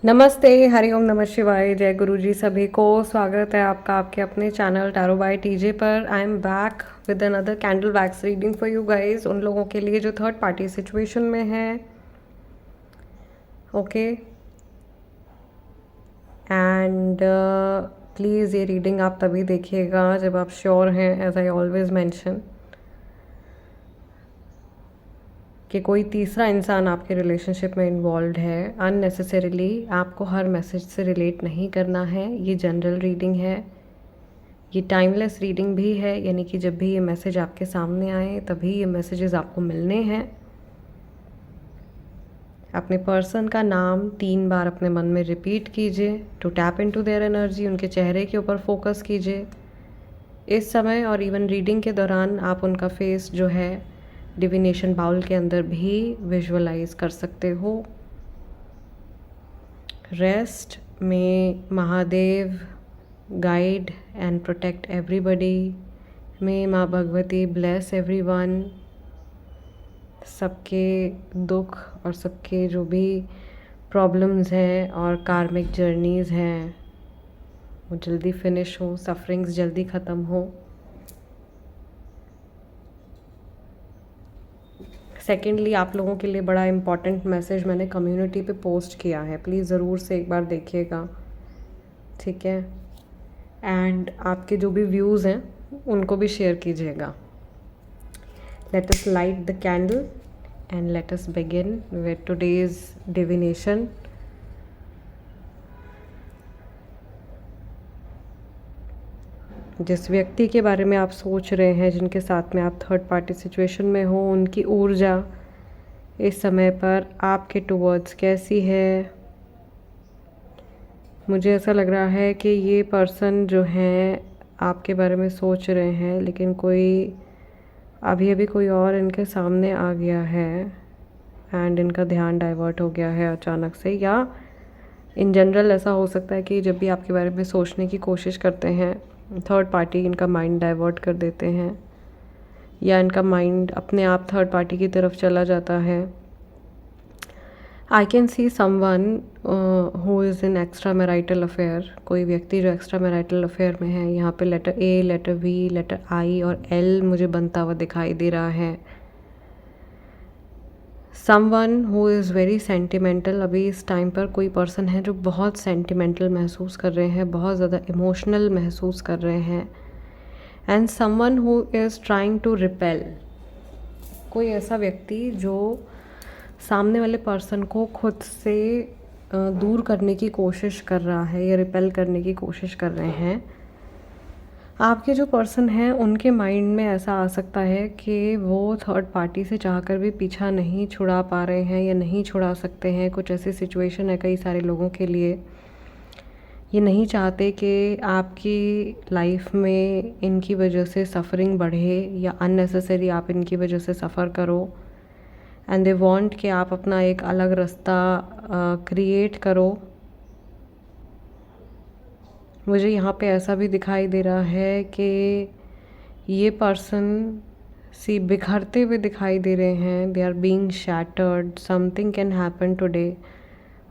नमस्ते, हरिओम नमः शिवाय, जय गुरु जी सभी को। स्वागत है आपका आपके अपने चैनल टैरो बाय टीजे पर। I am back with another candle wax reading for you guys, उन लोगों के लिए जो थर्ड पार्टी सिचुएशन में है। ओके, एंड प्लीज़ ये रीडिंग आप तभी देखिएगा जब आप श्योर हैं, एज आई ऑलवेज मैंशन, कि कोई तीसरा इंसान आपके रिलेशनशिप में इन्वॉल्व है। अननेसेसरीली आपको हर मैसेज से रिलेट नहीं करना है। ये जनरल रीडिंग है, ये टाइमलेस रीडिंग भी है, यानी कि जब भी ये मैसेज आपके सामने आए तभी ये मैसेजेस आपको मिलने हैं। अपने पर्सन का नाम 3 बार अपने मन में रिपीट कीजिए to tap into their energy. उनके चेहरे के ऊपर फोकस कीजिए इस समय, और इवन रीडिंग के दौरान आप उनका फेस जो है डिविनेशन बाउल के अंदर भी विजुअलाइज कर सकते हो। Rest may Mahadev guide and protect everybody. May Maa Bhagwati bless everyone. सबके दुख और सबके जो भी प्रॉब्लम्स हैं और कार्मिक जर्नीज़ हैं वो जल्दी फिनिश हो, सफरिंग्स जल्दी ख़त्म हो। सेकेंडली, आप लोगों के लिए बड़ा इम्पॉर्टेंट मैसेज मैंने कम्युनिटी पे पोस्ट किया है, प्लीज़ ज़रूर से एक बार देखिएगा, ठीक है। एंड आपके जो भी व्यूज़ हैं उनको भी शेयर कीजिएगा। Let us light the candle and let us begin with today's divination. जिस व्यक्ति के बारे में आप सोच रहे हैं, जिनके साथ में आप थर्ड पार्टी सिचुएशन में हो, उनकी ऊर्जा इस समय पर आपके टुवर्ड्स कैसी है। मुझे ऐसा लग रहा है कि ये पर्सन जो हैं आपके बारे में सोच रहे हैं, लेकिन कोई अभी अभी कोई और इनके सामने आ गया है एंड इनका ध्यान डाइवर्ट हो गया है अचानक से। या इन जनरल ऐसा हो सकता है कि जब भी आपके बारे में सोचने की कोशिश करते हैं थर्ड पार्टी, इनका माइंड डाइवर्ट कर देते हैं या इनका माइंड अपने आप थर्ड पार्टी की तरफ चला जाता है। I can see someone who is in extra marital affair. कोई व्यक्ति जो एक्स्ट्रा मैरिटल अफेयर में है। यहाँ पे letter A, letter V, letter I और एल मुझे बनता हुआ दिखाई दे रहा है। Someone who is very sentimental. अभी इस टाइम पर कोई पर्सन है जो बहुत सेंटिमेंटल महसूस कर रहे हैं, बहुत ज़्यादा इमोशनल महसूस कर रहे हैं। And someone who is trying to repel. कोई ऐसा व्यक्ति जो सामने वाले पर्सन को खुद से दूर करने की कोशिश कर रहा है या रिपेल करने की कोशिश कर रहे हैं। आपके जो पर्सन हैं उनके माइंड में ऐसा आ सकता है कि वो थर्ड पार्टी से चाहकर भी पीछा नहीं छुड़ा पा रहे हैं या नहीं छुड़ा सकते हैं। कुछ ऐसी सिचुएशन है कई सारे लोगों के लिए, ये नहीं चाहते कि आपकी लाइफ में इनकी वजह से सफ़रिंग बढ़े या अननेसेसरी आप इनकी वजह से सफ़र करो। एंड दे वांट कि आप अपना एक अलग रास्ता क्रिएट करो। मुझे यहाँ पे ऐसा भी दिखाई दे रहा है कि ये पर्सन सी बिखरते हुए दिखाई दे रहे हैं। They are being shattered. Something can happen today.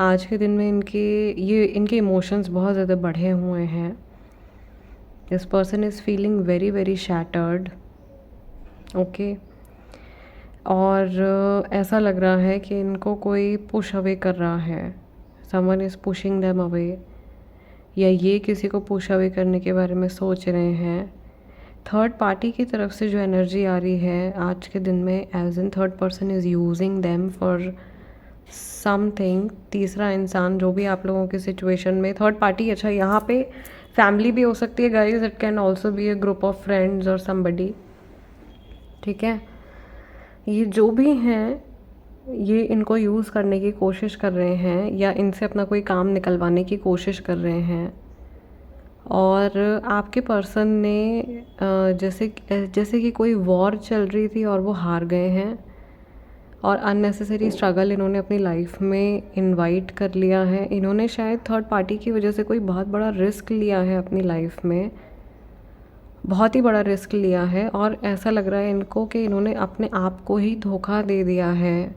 आज के दिन में इनके इमोशंस बहुत ज़्यादा बढ़े हुए हैं। This person is feeling very very shattered. Okay, और ऐसा लग रहा है कि इनको कोई पुश अवे कर रहा है। Someone is pushing them away, या ये किसी को पुश अवे करने के बारे में सोच रहे हैं। थर्ड पार्टी की तरफ से जो एनर्जी आ रही है आज के दिन में, as in third person is using them for something. तीसरा इंसान जो भी आप लोगों की सिचुएशन में थर्ड पार्टी, अच्छा यहाँ पे फैमिली भी हो सकती है guys. It can also be a group of friends और समबडी, ठीक है। ये जो भी हैं ये इनको यूज़ करने की कोशिश कर रहे हैं या इनसे अपना कोई काम निकलवाने की कोशिश कर रहे हैं। और आपके पर्सन ने जैसे कि कोई वॉर चल रही थी और वो हार गए हैं, और अननेसेसरी स्ट्रगल इन्होंने अपनी लाइफ में इनवाइट कर लिया है। इन्होंने शायद थर्ड पार्टी की वजह से कोई बहुत बड़ा रिस्क लिया है अपनी लाइफ में, बहुत ही बड़ा रिस्क लिया है। और ऐसा लग रहा है इनको कि इन्होंने अपने आप को ही धोखा दे दिया है।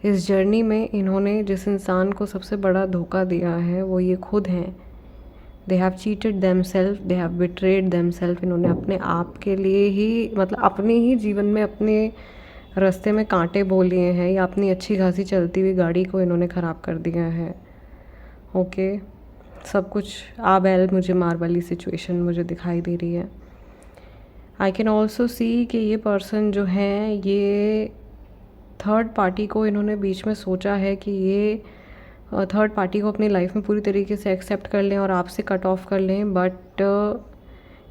इस जर्नी में इन्होंने जिस इंसान को सबसे बड़ा धोखा दिया है वो ये खुद हैं। They have cheated them self, they have betrayed them self. इन्होंने अपने आप के लिए ही मतलब अपने ही जीवन में अपने रास्ते में कांटे बो लिए हैं, या अपनी अच्छी खासी चलती हुई गाड़ी को इन्होंने ख़राब कर दिया है। ओके, सब कुछ आ बैल मुझे मार वाली सिचुएशन मुझे दिखाई दे रही है। आई कैन ऑल्सो सी कि ये पर्सन जो है ये थर्ड पार्टी को इन्होंने बीच में सोचा है कि ये थर्ड पार्टी को अपनी लाइफ में पूरी तरीके से एक्सेप्ट कर लें और आपसे कट ऑफ कर लें, बट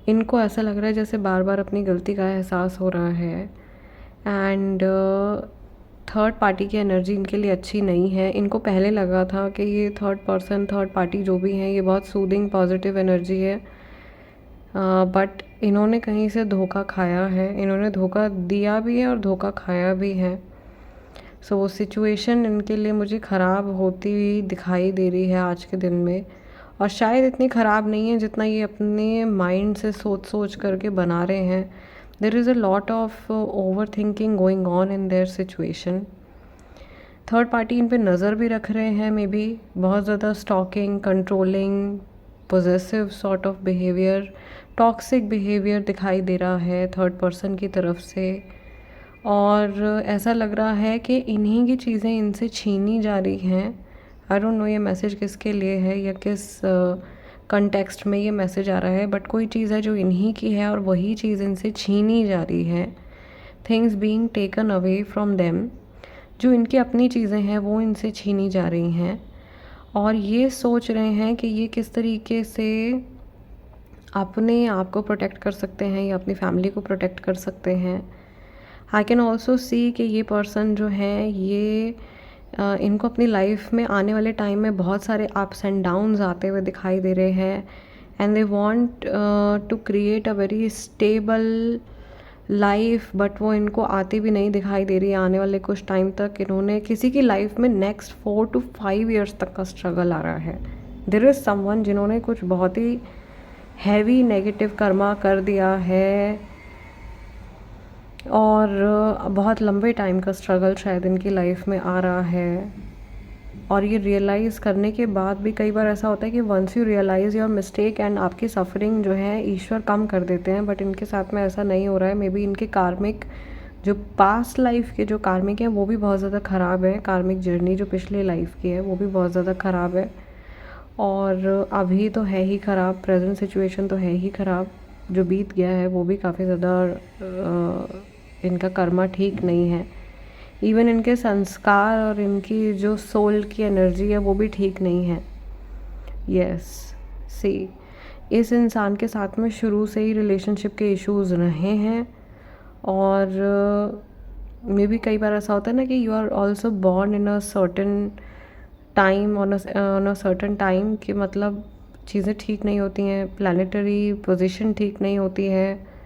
इनको ऐसा लग रहा है जैसे बार बार अपनी गलती का एहसास हो रहा है। एंड थर्ड पार्टी की एनर्जी इनके लिए अच्छी नहीं है। इनको पहले लगा था कि ये थर्ड पर्सन, थर्ड पार्टी जो भी हैं, ये बहुत सूदिंग पॉजिटिव एनर्जी है, बट इन्होंने कहीं से धोखा खाया है। इन्होंने धोखा दिया भी है और धोखा खाया भी है। सो वो सिचुएशन इनके लिए मुझे ख़राब होती हुई दिखाई दे रही है आज के दिन में, और शायद इतनी ख़राब नहीं है जितना ये अपने माइंड से सोच सोच करके बना रहे हैं। There is a lot of over thinking going on in their situation. Third party इन पे नज़र भी रख रहे हैं, मे बी बहुत ज़्यादा stalking, controlling, possessive sort of behaviour, toxic behaviour दिखाई दे रहा है थर्ड पर्सन की तरफ से। और ऐसा लग रहा है कि इन्हीं की चीज़ें इनसे छीनी जा रही हैं। आई डोंट नो ये मैसेज किसके लिए है या किस कंटेक्स्ट में ये मैसेज आ रहा है, बट कोई चीज़ है जो इन्हीं की है और वही चीज़ इनसे छीनी जा रही है। Things being taken away from them, जो इनकी अपनी चीज़ें हैं वो इनसे छीनी जा रही हैं, और ये सोच रहे हैं कि ये किस तरीके से अपने आप को प्रोटेक्ट कर सकते हैं या अपनी फैमिली को प्रोटेक्ट कर सकते हैं। आई कैन ऑल्सो सी कि ये पर्सन जो है ये इनको अपनी लाइफ में आने वाले टाइम में बहुत सारे अप्स एंड डाउन्स आते हुए दिखाई दे रहे हैं, and they want to create a very stable life, but वो इनको आती भी नहीं दिखाई दे रही है। आने वाले कुछ टाइम तक इन्होंने किसी की लाइफ में नेक्स्ट 4 to 5 years तक का स्ट्रगल आ रहा है। देयर इज़ समवन जिन्होंने कुछ बहुत ही हैवी नेगेटिव कर्मा कर दिया है, और बहुत लंबे टाइम का स्ट्रगल शायद इनकी लाइफ में आ रहा है। और ये रियलाइज़ करने के बाद भी कई बार ऐसा होता है कि once you realise your mistake and आपकी सफरिंग जो है ईश्वर कम कर देते हैं, बट इनके साथ में ऐसा नहीं हो रहा है। मे बी इनके कार्मिक जो पास्ट लाइफ के जो कार्मिक हैं वो भी बहुत ज़्यादा ख़राब है। कार्मिक जर्नी जो पिछले लाइफ की है वो भी बहुत ज़्यादा ख़राब है, और अभी तो है ही ख़राब, प्रेजेंट सिचुएशन तो है ही ख़राब। जो बीत गया है वो भी काफ़ी ज़्यादा इनका कर्मा ठीक नहीं है। इवन इनके संस्कार और इनकी जो सोल की एनर्जी है वो भी ठीक नहीं है। यस, सी इस इंसान के साथ में शुरू से ही रिलेशनशिप के इश्यूज़ रहे हैं, और मे बी कई बार ऐसा होता है ना कि you are also born in a certain time, on a certain time, कि मतलब चीज़ें ठीक नहीं होती हैं, प्लानिटरी पोजीशन ठीक नहीं होती है,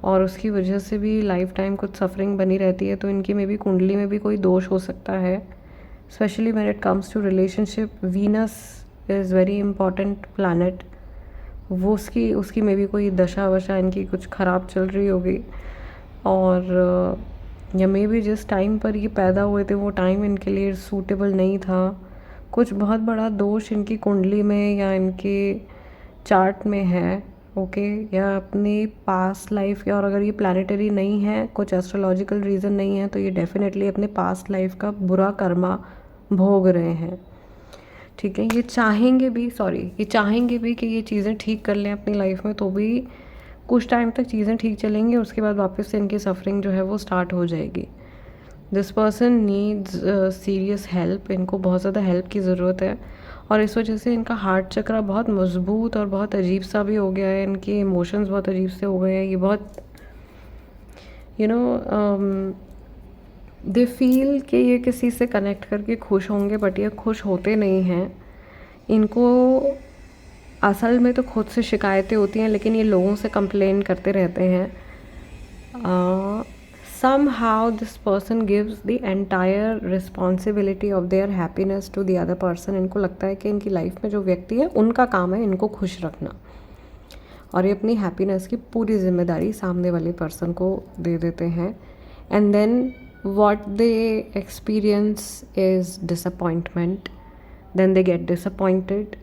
और उसकी वजह से भी लाइफ टाइम कुछ सफरिंग बनी रहती है। तो इनकी में भी कुंडली में भी कोई दोष हो सकता है, specially when it comes to relationship. Venus is very important planet, वो उसकी में भी कोई दशा वशा इनकी कुछ ख़राब चल रही होगी, और या मे भी जिस टाइम पर ये पैदा हुए थे वो टाइम इनके लिए सूटेबल नहीं था। कुछ बहुत बड़ा दोष इनकी कुंडली में या इनके चार्ट में है, ओके, या अपनी पास्ट लाइफ के, और अगर ये प्लानिटरी नहीं है, कुछ एस्ट्रोलॉजिकल रीज़न नहीं है, तो ये डेफिनेटली अपने पास्ट लाइफ का बुरा कर्मा भोग रहे हैं। ठीक है, ये चाहेंगे भी कि ये चीज़ें ठीक कर लें अपनी लाइफ में, तो भी कुछ टाइम तक चीज़ें ठीक चलेंगी, उसके बाद वापस से इनकी सफरिंग जो है वो स्टार्ट हो जाएगी। This person needs serious help, इनको बहुत ज़्यादा हेल्प की ज़रूरत है, और इस वजह से इनका हार्ट चक्र बहुत मजबूत और बहुत अजीब सा भी हो गया है। इनके इमोशंस बहुत अजीब से हो गए हैं। ये बहुत दे फील कि ये किसी से कनेक्ट करके खुश होंगे, बट ये खुश होते नहीं हैं। इनको असल में तो खुद से शिकायतें होती हैं, लेकिन ये लोगों से कंप्लेन करते रहते हैं। somehow this person gives the entire responsibility of their happiness to the other person। इनको लगता है कि इनकी लाइफ में जो व्यक्ति है उनका काम है इनको खुश रखना, और ये अपनी हैप्पीनेस की पूरी जिम्मेदारी सामने वाले पर्सन को दे देते हैं। And then what they experience is disappointment, then they get disappointed,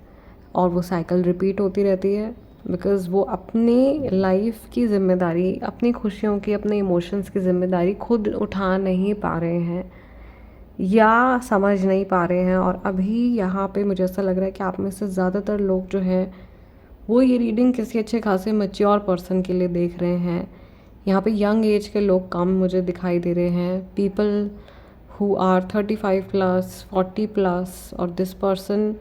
और वो साइकिल रिपीट होती रहती है बिकॉज़ वो अपनी लाइफ की ज़िम्मेदारी, अपनी खुशियों की, अपने इमोशंस की ज़िम्मेदारी खुद उठा नहीं पा रहे हैं या समझ नहीं पा रहे हैं। और अभी यहाँ पे मुझे ऐसा लग रहा है कि आप में से ज़्यादातर लोग जो हैं वो ये रीडिंग किसी अच्छे खासे मैच्योर पर्सन के लिए देख रहे हैं। यहाँ पे यंग एज के लोग कम मुझे दिखाई दे रहे हैं, पीपल हु आर 35+, 40+, और दिस पर्सन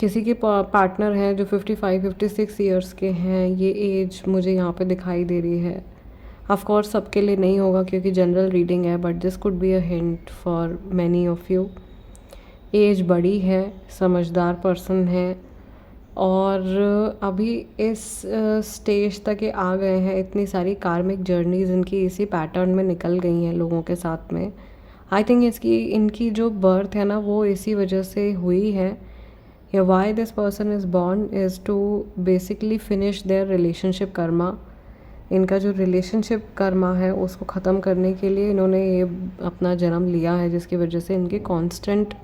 किसी के पार्टनर हैं जो 55-56 ईयर्स के हैं। ये एज मुझे यहाँ पे दिखाई दे रही है। ऑफ कोर्स सबके लिए नहीं होगा क्योंकि जनरल रीडिंग है, but this could be a hint for many of you. Age बड़ी है, समझदार पर्सन है, और अभी इस स्टेज तक ये आ गए हैं। इतनी सारी कार्मिक जर्नीज़ इनकी इसी पैटर्न में निकल गई हैं लोगों के साथ में। आई थिंक इनकी जो बर्थ है ना वो इसी वजह से हुई है, या why this person is born is to basically finish their relationship karma. इनका जो रिलेशनशिप कर्मा है उसको ख़त्म करने के लिए इन्होंने ये अपना जन्म लिया है, जिसकी वजह से इनके कॉन्स्टेंट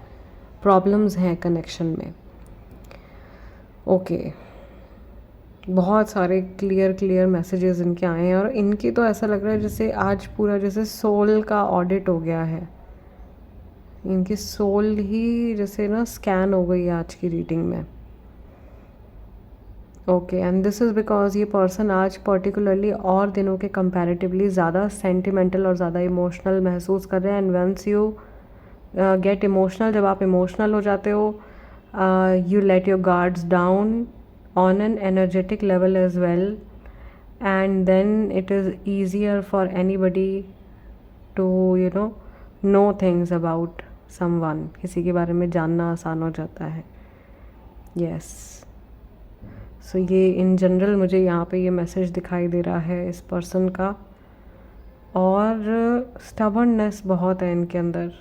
प्रॉब्लम्स हैं कनेक्शन में। ओके, बहुत सारे क्लियर मैसेजेस इनके आए हैं, और इनकी तो ऐसा लग रहा है जैसे आज पूरा जैसे सोल का ऑडिट हो गया है। इनकी सोल ही जैसे ना स्कैन हो गई है आज की रीडिंग में। Okay, and this is because ये पर्सन आज पर्टिकुलरली और दिनों के कंपैरेटिवली ज़्यादा सेंटिमेंटल और ज़्यादा इमोशनल महसूस कर रहे हैं। And once you get emotional, जब आप इमोशनल हो जाते हो, you let your guards down on an energetic level as well, and then it is easier for anybody to know things about someone। किसी के बारे में जानना आसान हो जाता है। yes, so ये इन जनरल मुझे यहाँ पे ये मैसेज दिखाई दे रहा है इस पर्सन का। और स्टबर्ननेस बहुत है इनके अंदर।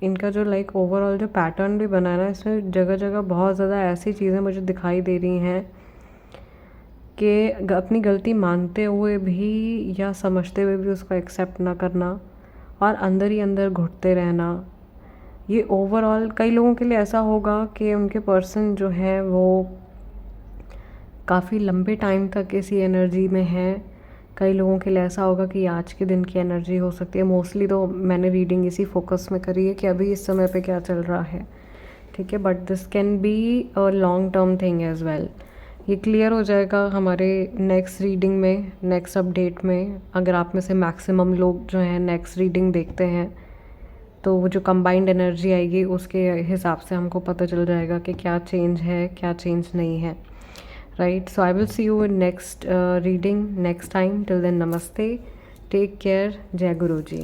इनका जो ओवरऑल जो पैटर्न भी बना है ना, इसमें जगह जगह बहुत ज़्यादा ऐसी चीज़ें मुझे दिखाई दे रही हैं कि अपनी गलती मानते हुए भी या समझते हुए भी उसको एक्सेप्ट ना करना और अंदर ही अंदर घुटते रहना। ये ओवरऑल कई लोगों के लिए ऐसा होगा कि उनके पर्सन जो है वो काफ़ी लंबे टाइम तक इसी एनर्जी में है। कई लोगों के लिए ऐसा होगा कि आज के दिन की एनर्जी हो सकती है। मोस्टली तो मैंने रीडिंग इसी फोकस में करी है कि अभी इस समय पे क्या चल रहा है, ठीक है। But this can be a long term thing as well. ये क्लियर हो जाएगा हमारे नेक्स्ट रीडिंग में, नेक्स्ट अपडेट में। अगर आप में से मैक्सिमम लोग जो हैं नेक्स्ट रीडिंग देखते हैं तो वो जो कंबाइंड एनर्जी आएगी उसके हिसाब से हमको पता चल जाएगा कि क्या चेंज है, क्या चेंज नहीं है, right? So I will see you in next reading next time. Till then, namaste, take care, Jai Guruji।